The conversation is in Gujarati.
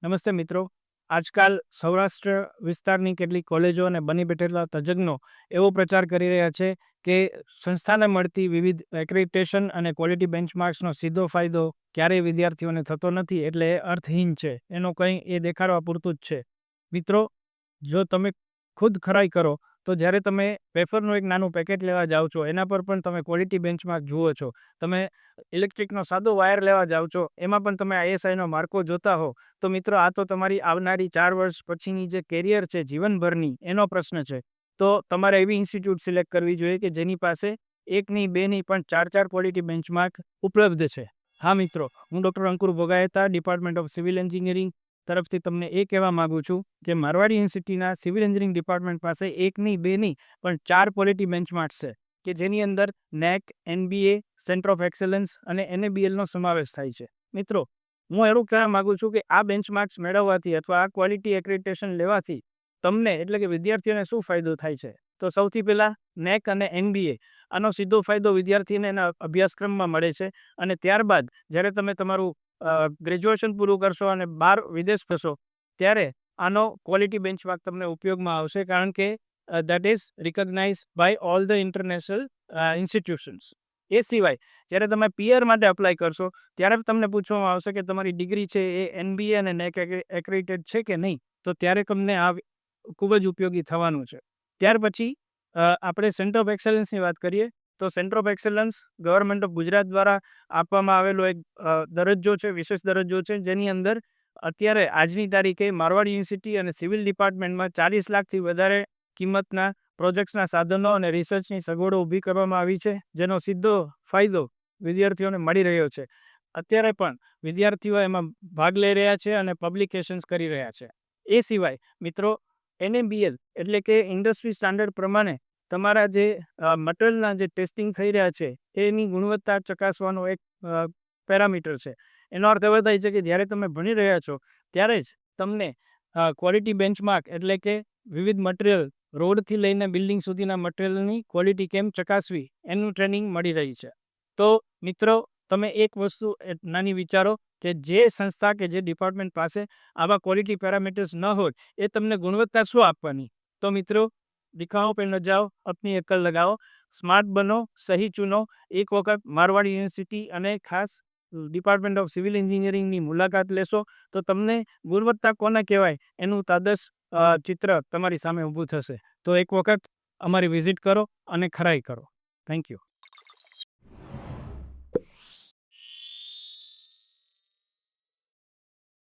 નમસ્તે મિત્રો. આજકાલ સૌરાષ્ટ્ર વિસ્તારની કેટલીક કોલેજો અને બની બેઠેલા તજજ્ઞો એવો પ્રચાર કરી રહ્યા છે કે સંસ્થાને મળતી વિવિધ એક્રેડિટેશન અને ક્વોલિટી બેન્ચમાર્ક્સનો સીધો ફાયદો ક્યારેય વિદ્યાર્થીઓને થતો નથી, એટલે એ અર્થહીન છે. એનો કંઈ એ દેખાડવા પૂરતું જ છે. મિત્રો, જો તમે ખુદ ખરાઈ કરો તો જ્યારે તમે વેફરનું એક નાનું પેકેટ લેવા જાઓ છો, એના પર પણ તમે ક્વોલિટી બેન્ચમાર્ક જુઓ છો. તમે ઇલેક્ટ્રિકનો સાદો વાયર લેવા જાઓ છો, એમાં પણ તમે ISIનો માર્કો જોતા હો. તો મિત્રો, આ તો તમારી આવનારી 4 વર્ષ પછીની જે કેરિયર છે જીવનભરની, એનો પ્રશ્ન છે. તો તમારે એવી ઇન્સ્ટિટ્યૂટ સિલેક્ટ કરવી જોઈએ કે જેની પાસે 1 નહીં 2 નહીં પણ 4 ક્વોલિટી બેન્ચમાર્ક ઉપલબ્ધ છે. હા મિત્રો, હું doctor Ankur Bhogayata, department of civil engineering તરફથી તમને એ કહેવા માગું છું કે મારવાડી યુનિવર્સિટીના સિવિલ એન્જિનિયરિંગ ડિપાર્ટમેન્ટ પાસે 1 નહીં 2 નહીં પણ 4 ક્વોલિટી બેન્ચમાર્ક્સ છે કે જેની અંદર NAAC, NBA, centre of excellence અને NABLનો સમાવેશ થાય છે. મિત્રો, હું એવું કહેવા માગું છું કે આ બેન્ચમાર્ક્સ મેળવવાથી અથવા આ ક્વોલિટી એક્રેડિટેશન લેવાથી તમને એટલે કે વિદ્યાર્થીઓને શું ફાયદો થાય છે? તો સૌથી પહેલાં NAAC અને NBA આનો સીધો ફાયદો વિદ્યાર્થીને એના અભ્યાસક્રમમાં મળે છે. અને ત્યારબાદ જ્યારે તમે તમારું ગ્રેજ્યુએશન પૂરું કરશો અને બહાર વિદેશ જશો, ત્યારે આનો ક્વોલિટી બેન્ચમાર્ક તમને ઉપયોગમાં આવશે, કારણ કે that is recognize by all the international institutions. એ સિવાય જ્યારે તમે PR માટે અપ્લાય કરશો ત્યારે તમને પૂછવામાં આવશે કે તમારી ડિગ્રી છે એ NBA અને NAAC એક્રેડિટેડ છે કે નહીં. તો ત્યારે તમને આ ખૂબ જ ઉપયોગી થવાનું છે. ત્યાર પછી આપણે સેન્ટર ઓફ એક્સેલન્સની વાત કરીએ તો centre of excellence government of Gujarat દ્વારા આપવામાં આવેલો એક દરજ્જો છે, વિશેષ દરજ્જો છે, જેની અંદર અત્યારે આજની તારીખે મારવાડી યુનિવર્સિટી અને સિવિલ ડિપાર્ટમેન્ટમાં 40 લાખથી વધારે કિંમતના પ્રોજેક્ટ્સના સાધનો અને રિસર્ચની સગવડો ઊભી કરવામાં આવી છે, જેનો સીધો ફાયદો વિદ્યાર્થીઓને મળી રહ્યો છે. અત્યારે પણ વિદ્યાર્થીઓ એમાં ભાગ લઈ રહ્યા છે અને પબ્લિકેશન્સ કરી રહ્યા છે. એ સિવાય મિત્રો, NABL એટલે કે ઇન્ડસ્ટ્રી સ્ટાન્ડર્ડ પ્રમાણે તમારા જે મટીરિયલના જે ટેસ્ટિંગ થઈ રહ્યા છે એની ગુણવત્તા ચકાસવાનો એક પેરામીટર છે. એનો અર્થ એવો થાય છે કે જ્યારે તમે ભણી રહ્યા છો ત્યારે જ તમને ક્વોલિટી બેન્ચમાર્ક એટલે કે વિવિધ મટીરિયલ, રોડથી લઈને બિલ્ડિંગ સુધીના મટીરિયલની ક્વોલિટી કેમ ચકાસવી એનું ટ્રેનિંગ મળી રહી છે. તો મિત્રો, તમે એક વસ્તુ નાની વિચારો કે જે સંસ્થા કે જે ડિપાર્ટમેન્ટ પાસે આવા ક્વોલિટી પેરામીટર્સ ન હોય એ તમને ગુણવત્તા શું આપવાની? તો મિત્રો, દિખાઓ પે ન જાઓ, અપની અક્કલ લગાઓ, સ્માર્ટ બનો, સહી ચૂનો. એક વખત મારવાડી યુનિવર્સિટી અને ખાસ ડિપાર્ટમેન્ટ ઓફ સિવિલ એન્જિનિયરિંગની મુલાકાત લેશો તો તમને ગુણવત્તા કોને કહેવાય એનું તાદસ ચિત્ર તમારી સામે ઊભું થશે. તો એક વખત અમારી વિઝિટ કરો અને ખરાઈ કરો. Thank you.